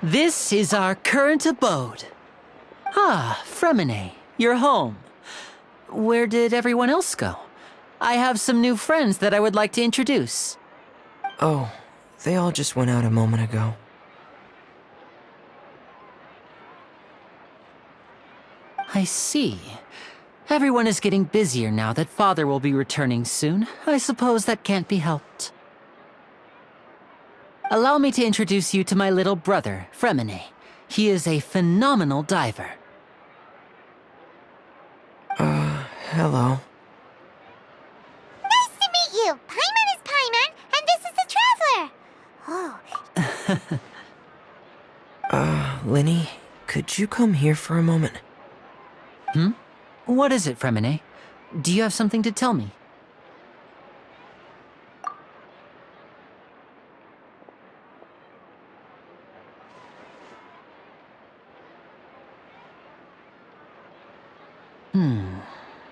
This is our current abode. Ah, Fremine, you're home. Where did everyone else go? I have some new friends that I would like to introduce. Oh, they all just went out a moment ago. I see. Everyone is getting busier now that Father will be returning soon. I suppose that can't be helped. Allow me to introduce you to my little brother, Fremine. He is a phenomenal diver. Hello. Nice to meet you! Paimon is Paimon, and this is the Traveler! Oh. Linny, could you come here for a moment? What is it, Fremine? Do you have something to tell me?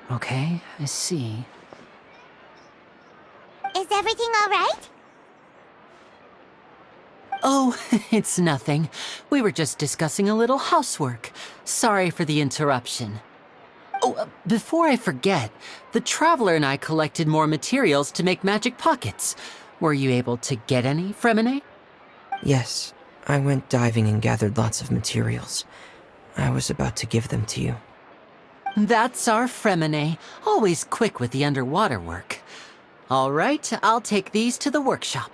Okay, I see. Is everything all right? Oh, it's nothing. We were just discussing a little housework. Sorry for the interruption. Oh, before I forget, the Traveler and I collected more materials to make magic pockets. Were you able to get any, Fremine? Yes, I went diving and gathered lots of materials. I was about to give them to you. That's our Fremine, always quick with the underwater work. All right, I'll take these to the workshop.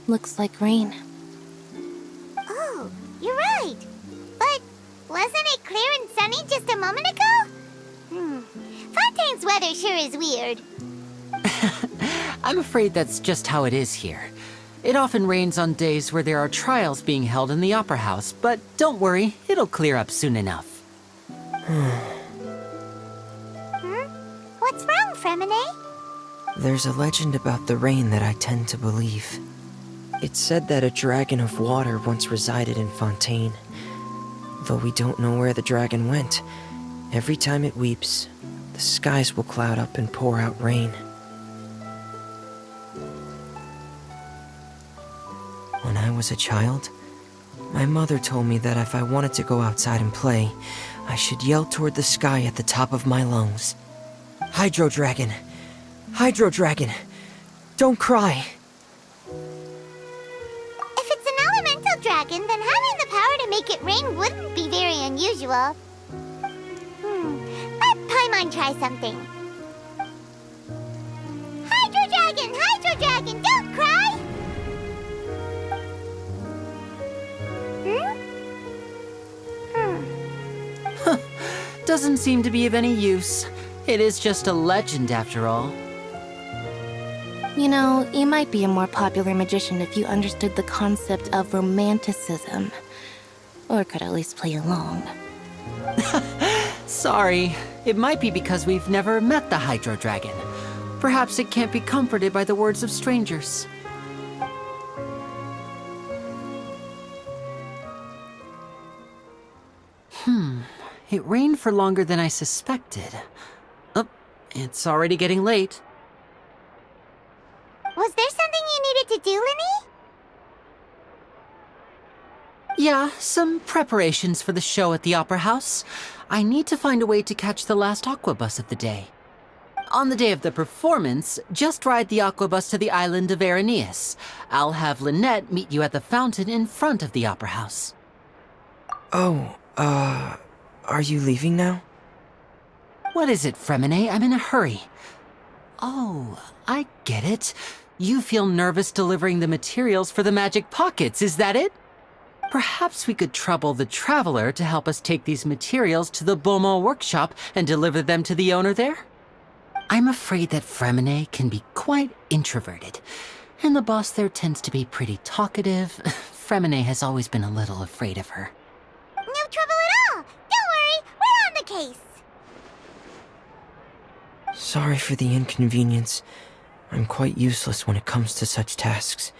Looks like rain. Oh, you're right. But wasn't it clear and sunny just a moment ago? Fontaine's weather sure is weird. I'm afraid that's just how it is here. It often rains on days where there are trials being held in the Opera House, but don't worry, it'll clear up soon enough. What's wrong, Fremine? There's a legend about the rain that I tend to believe. It's said that a dragon of water once resided in Fontaine. Though we don't know where the dragon went, every time it weeps, the skies will cloud up and pour out rain. When I was a child, my mother told me that if I wanted to go outside and play, I should yell toward the sky at the top of my lungs. Hydro Dragon! Hydro Dragon! Don't cry! If it's an elemental dragon, then having the power to make it rain wouldn't be very unusual. Let Paimon try something. Hydro Dragon, don't cry! Doesn't seem to be of any use. It is just a legend after all. You know, you might be a more popular magician if you understood the concept of romanticism. Or could at least play along. Sorry, it might be because we've never met the Hydro Dragon. Perhaps it can't be comforted by the words of strangers. It rained for longer than I suspected. Oh, it's already getting late. Was there something you needed to do, Linny? Yeah, some preparations for the show at the Opera House. I need to find a way to catch the last aqua bus of the day. On the day of the performance, just ride the aqua bus to the island of Araneus. I'll have Lynette meet you at the fountain in front of the Opera House. Oh, are you leaving now? What is it, Fremine? I'm in a hurry. Oh, I get it. You feel nervous delivering the materials for the magic pockets, is that it? Perhaps we could trouble the Traveler to help us take these materials to the Beaumont workshop and deliver them to the owner there? I'm afraid that Fremine can be quite introverted, and the boss there tends to be pretty talkative. Fremine has always been a little afraid of her. No trouble at all. Don't worry, we're on the case. Sorry for the inconvenience. I'm quite useless when it comes to such tasks.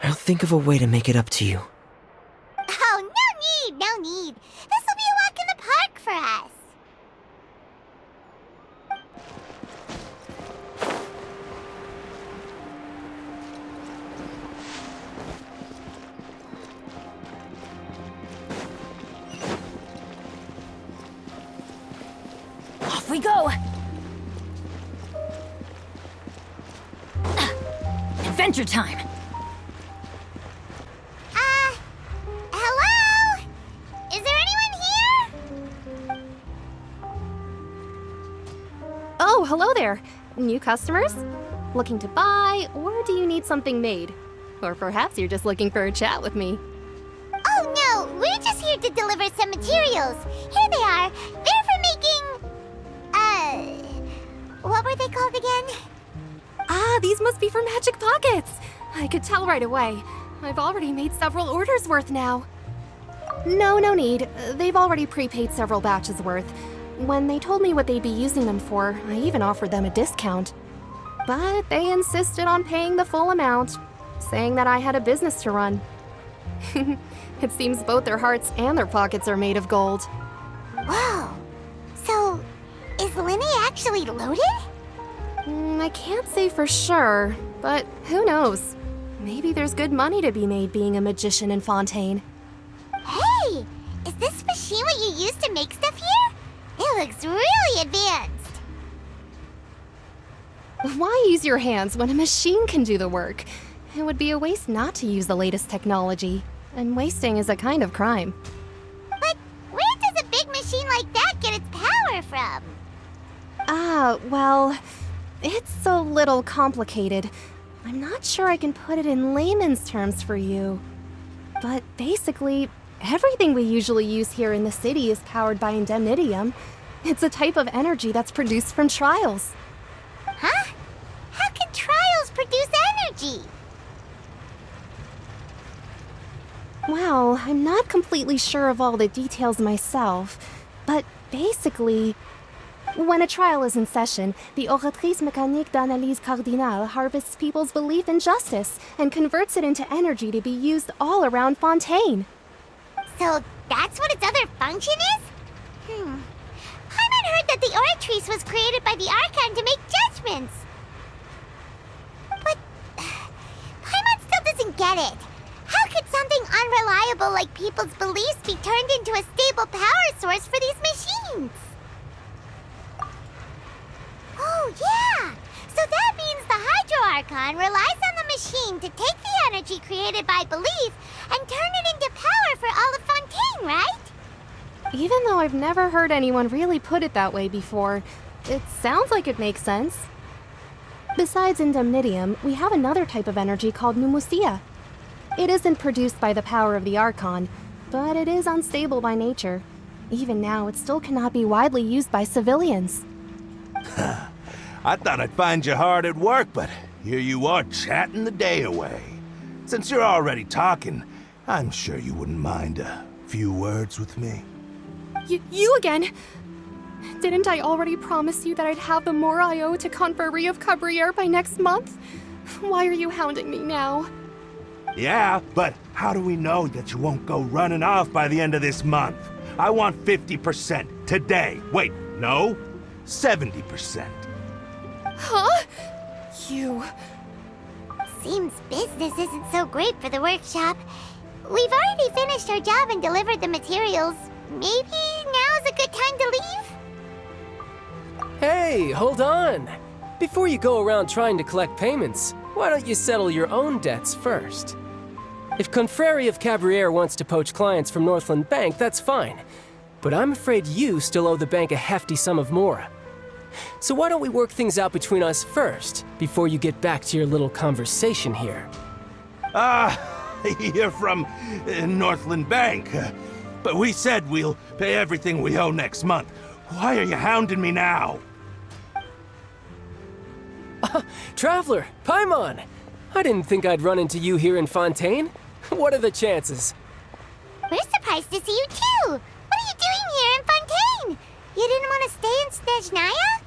I'll think of a way to make it up to you. Oh, no need, no need. This will be a walk in the park for us. Off we go! Adventure time! Hello? Is there anyone here? Oh, hello there. New customers? Looking to buy, or do you need something made? Or perhaps you're just looking for a chat with me. Oh no, we're just here to deliver some materials. Here they are. They're for making... what were they called again? Ah, these must be for magic pockets. I could tell right away. I've already made several orders worth now. No need. They've already prepaid several batches worth. When they told me what they'd be using them for, I even offered them a discount. But they insisted on paying the full amount, saying that I had a business to run. It seems both their hearts and their pockets are made of gold. Whoa. So, is Linny actually loaded? I can't say for sure, but who knows? Maybe there's good money to be made being a magician in Fontaine. Hey! Is this machine what you use to make stuff here? It looks really advanced. Why use your hands when a machine can do the work? It would be a waste not to use the latest technology, and wasting is a kind of crime. But where does a big machine like that get its power from? Well, it's a little complicated. I'm not sure I can put it in layman's terms for you. But basically, everything we usually use here in the city is powered by indemnitium. It's a type of energy that's produced from trials. Huh? How can trials produce energy? Well, I'm not completely sure of all the details myself, but basically, when a trial is in session, the Oratrice Mécanique d'Analyse Cardinale harvests people's belief in justice and converts it into energy to be used all around Fontaine. So that's what its other function is? Paimon heard that the Oratrice was created by the Archon to make judgments. But Paimon still doesn't get it. How could something unreliable like people's beliefs be turned into a stable power source for these machines? Oh, yeah! So that means the Hydro Archon relies on the machine to take the energy created by belief and turn it into power for all of Fontaine, right? Even though I've never heard anyone really put it that way before, it sounds like it makes sense. Besides indemnitium, we have another type of energy called pneumosia. It isn't produced by the power of the Archon, but it is unstable by nature. Even now, it still cannot be widely used by civilians. I thought I'd find you hard at work, but here you are chatting the day away. Since you're already talking, I'm sure you wouldn't mind a few words with me. You again? Didn't I already promise you that I'd have the more I owe to Confrérie of Cabriere by next month? Why are you hounding me now? Yeah, but how do we know that you won't go running off by the end of this month? I want 50% today. Wait, no, 70%. Huh? You... Seems business isn't so great for the workshop. We've already finished our job and delivered the materials. Maybe now's a good time to leave? Hey, hold on! Before you go around trying to collect payments, why don't you settle your own debts first? If Confrérie of Cabriere wants to poach clients from Northland Bank, that's fine. But I'm afraid you still owe the bank a hefty sum of mora. So why don't we work things out between us first, before you get back to your little conversation here? You're from Northland Bank. But we said we'll pay everything we owe next month. Why are you hounding me now? Traveler, Paimon! I didn't think I'd run into you here in Fontaine. What are the chances? We're surprised to see you too! What are you doing here in Fontaine? You didn't want to stay in Snezhnaya?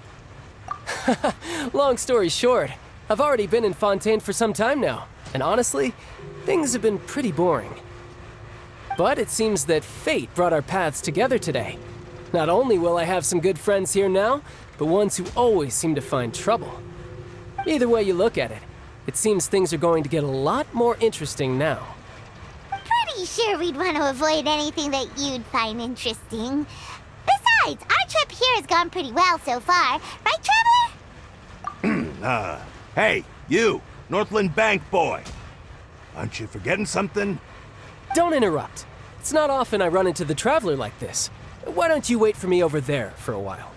Long story short, I've already been in Fontaine for some time now, and honestly, things have been pretty boring. But it seems that fate brought our paths together today. Not only will I have some good friends here now, but ones who always seem to find trouble. Either way you look at it, it seems things are going to get a lot more interesting now. Pretty sure we'd want to avoid anything that you'd find interesting. Besides, our trip here has gone pretty well so far. Right, Traveler? Hey, you, Northland Bank boy. Aren't you forgetting something? Don't interrupt. It's not often I run into the Traveler like this. Why don't you wait for me over there for a while?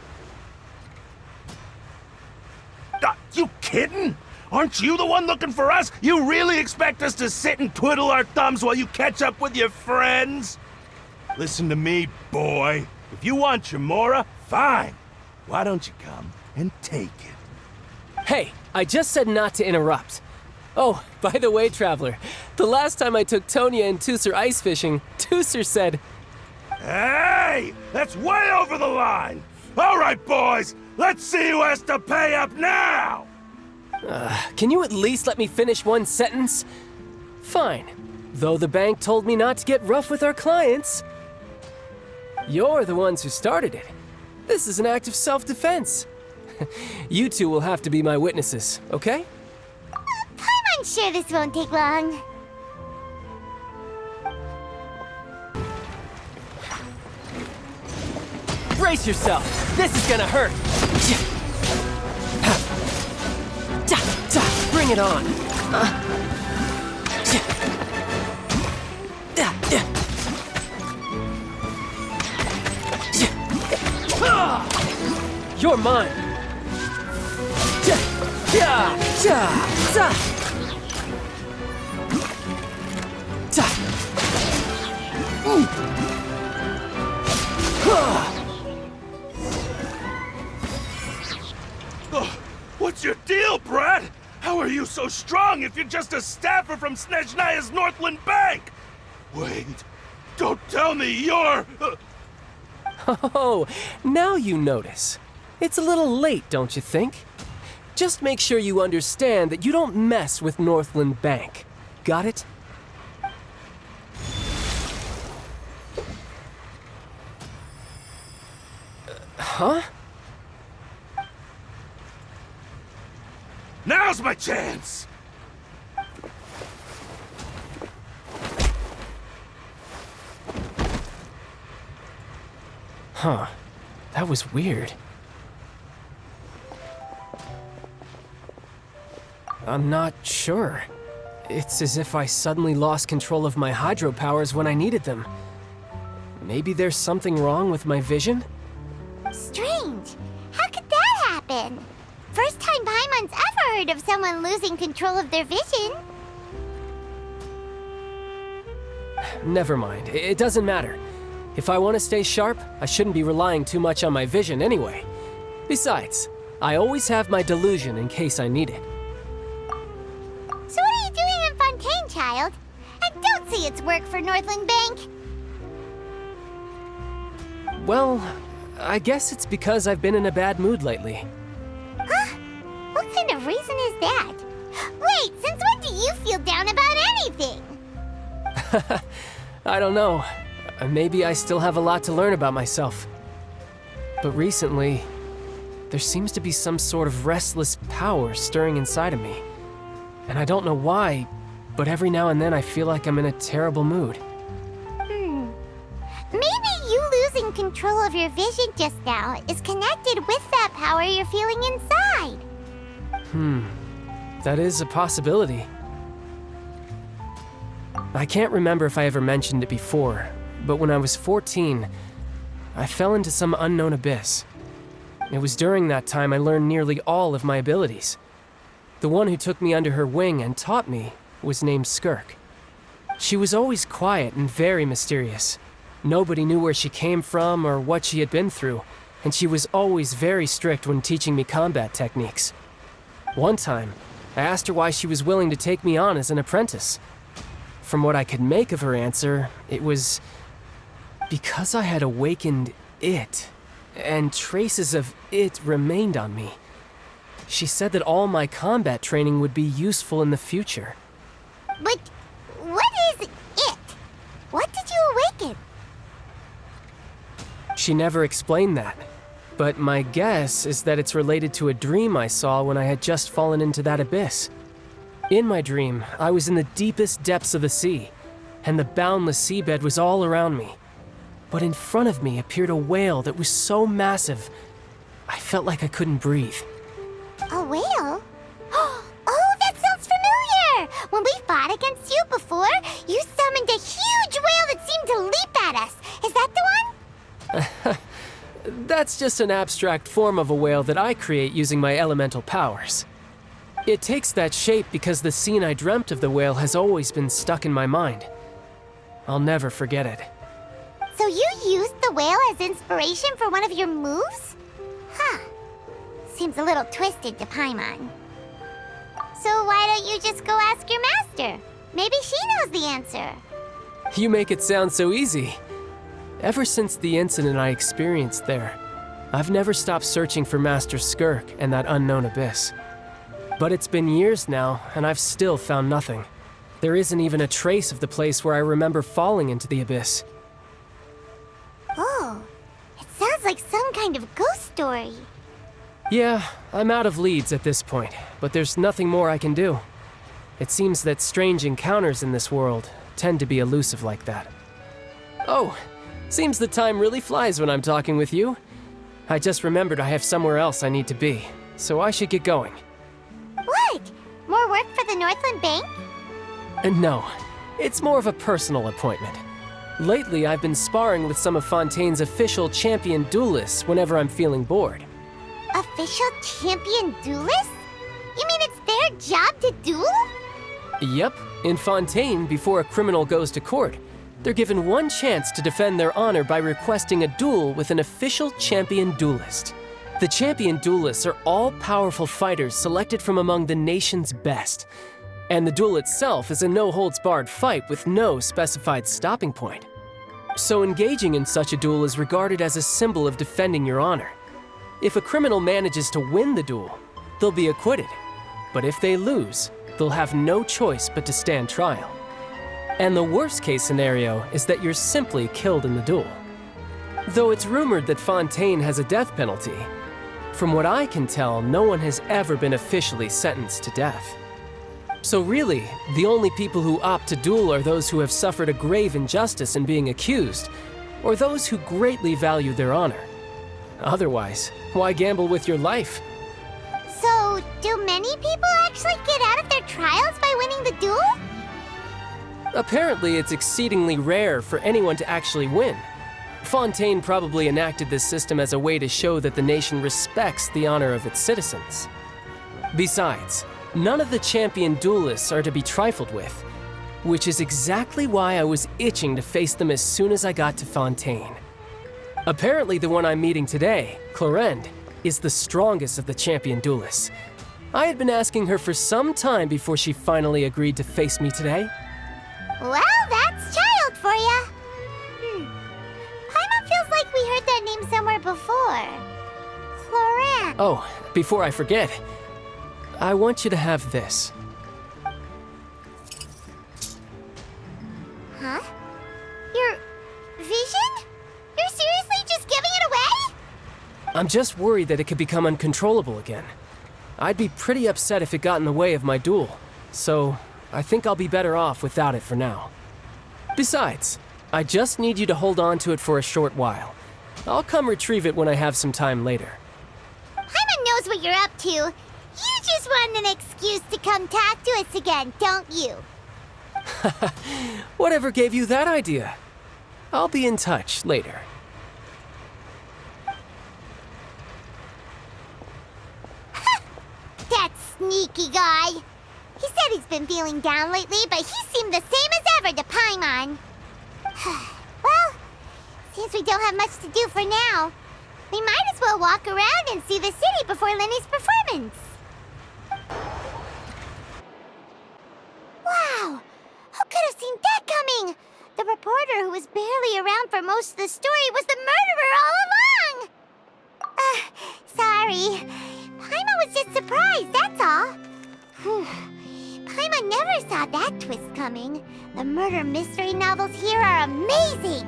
You kidding? Aren't you the one looking for us? You really expect us to sit and twiddle our thumbs while you catch up with your friends? Listen to me, boy. If you want your Mora, fine. Why don't you come and take it? Hey, I just said not to interrupt. Oh, by the way, Traveler, the last time I took Tonya and Tusser ice fishing, Tusser said, Hey! That's way over the line! All right, boys, let's see who has to pay up now! Can you at least let me finish one sentence? Fine. Though the bank told me not to get rough with our clients. You're the ones who started it. This is an act of self-defense. You two will have to be my witnesses, okay? I'm sure this won't take long. Brace yourself! This is gonna hurt! Bring it on! You're mine! What's your deal, Brad? How are you so strong if you're just a staffer from Snezhnaya's Northland Bank? Wait, don't tell me you're... Oh, now you notice. It's a little late, don't you think? Just make sure you understand that you don't mess with Northland Bank. Got it? Huh? Now's my chance! Huh. That was weird. I'm not sure. It's as if I suddenly lost control of my hydro powers when I needed them. Maybe there's something wrong with my vision? Strange. How could that happen? First time Paimon's ever heard of someone losing control of their vision. Never mind. It doesn't matter. If I want to stay sharp, I shouldn't be relying too much on my vision anyway. Besides, I always have my delusion in case I need it. So what are you doing in Fontaine, child? And don't say it's work for Northland Bank. Well, I guess it's because I've been in a bad mood lately. Huh? What kind of reason is that? Wait, since when do you feel down about anything? I don't know. Maybe I still have a lot to learn about myself. But recently, there seems to be some sort of restless power stirring inside of me. And I don't know why, but every now and then I feel like I'm in a terrible mood. Maybe you losing control of your vision just now is connected with that power you're feeling inside. That is a possibility. I can't remember if I ever mentioned it before, but when I was 14, I fell into some unknown abyss. It was during that time I learned nearly all of my abilities. The one who took me under her wing and taught me was named Skirk. She was always quiet and very mysterious. Nobody knew where she came from or what she had been through, and she was always very strict when teaching me combat techniques. One time, I asked her why she was willing to take me on as an apprentice. From what I could make of her answer, it was because I had awakened it, and traces of it remained on me. She said that all my combat training would be useful in the future. But what is it? What did you awaken? She never explained that. But my guess is that it's related to a dream I saw when I had just fallen into that abyss. In my dream, I was in the deepest depths of the sea, and the boundless seabed was all around me. But in front of me appeared a whale that was so massive, I felt like I couldn't breathe. A whale? Oh, that sounds familiar! When we fought against you before, you summoned a huge whale that seemed to leap at us. Is that the one? That's just an abstract form of a whale that I create using my elemental powers. It takes that shape because the scene I dreamt of the whale has always been stuck in my mind. I'll never forget it. So you used the whale as inspiration for one of your moves? Huh. Seems a little twisted to Paimon. So why don't you just go ask your master? Maybe she knows the answer. You make it sound so easy. Ever since the incident I experienced there, I've never stopped searching for Master Skirk and that unknown abyss. But it's been years now, and I've still found nothing. There isn't even a trace of the place where I remember falling into the abyss. Oh, it sounds like some kind of ghost story. Yeah, I'm out of leads at this point, but there's nothing more I can do. It seems that strange encounters in this world tend to be elusive like that. Oh, seems the time really flies when I'm talking with you. I just remembered I have somewhere else I need to be, so I should get going. What? More work for the Northland Bank? No, it's more of a personal appointment. Lately, I've been sparring with some of Fontaine's official champion duelists whenever I'm feeling bored. Official champion duelists? You mean it's their job to duel? Yep, in Fontaine, before a criminal goes to court, they're given one chance to defend their honor by requesting a duel with an official champion duelist. The champion duelists are all-powerful fighters selected from among the nation's best. And the duel itself is a no-holds-barred fight with no specified stopping point. So engaging in such a duel is regarded as a symbol of defending your honor. If a criminal manages to win the duel, they'll be acquitted. But if they lose, they'll have no choice but to stand trial. And the worst-case scenario is that you're simply killed in the duel. Though it's rumored that Fontaine has a death penalty, from what I can tell, no one has ever been officially sentenced to death. So really, the only people who opt to duel are those who have suffered a grave injustice in being accused, or those who greatly value their honor. Otherwise, why gamble with your life? So, do many people actually get out of their trials by winning the duel? Apparently, it's exceedingly rare for anyone to actually win. Fontaine probably enacted this system as a way to show that the nation respects the honor of its citizens. Besides, none of the champion duelists are to be trifled with, which is exactly why I was itching to face them as soon as I got to Fontaine. Apparently, the one I'm meeting today, Clorinde, is the strongest of the champion duelists. I had been asking her for some time before she finally agreed to face me today. Well, that's Childe for ya. Paimon feels like we heard that name somewhere before. Clorinde. Oh, before I forget, I want you to have this. Huh? Your vision? You're seriously just giving it away? I'm just worried that it could become uncontrollable again. I'd be pretty upset if it got in the way of my duel, so I think I'll be better off without it for now. Besides, I just need you to hold on to it for a short while. I'll come retrieve it when I have some time later. Paimon knows what you're up to. You just want an excuse to come talk to us again, don't you? Whatever gave you that idea? I'll be in touch later. That sneaky guy. He said he's been feeling down lately, but he seemed the same as ever to Paimon. Well, since we don't have much to do for now, we might as well walk around and see the city before Lenny's performance. Wow! Who could have seen that coming? The reporter who was barely around for most of the story was the murderer all along! Sorry. Paimon was just surprised surprise, that's all. Whew. Paimon never saw that twist coming. The murder mystery novels here are amazing.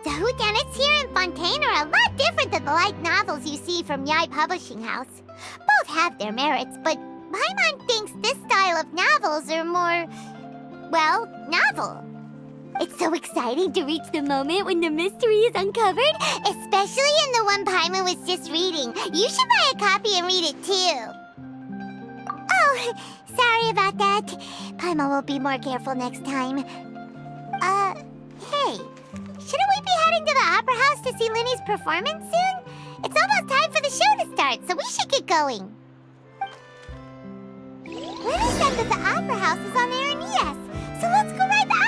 The whodunits here in Fontaine are a lot different than the light novels you see from Yai Publishing House. Both have their merits, but Paimon thinks this style of novels are more, well, novel. It's so exciting to reach the moment when the mystery is uncovered, especially in the one Paimon was just reading. You should buy a copy and read it too. Oh, sorry about that. Paimon will be more careful next time. Hey, shouldn't we be heading to the Opera House to see Linny's performance soon? It's almost time for the show to start, so we should get going. Linny said that the Opera House is on air in ES, so let's go ride the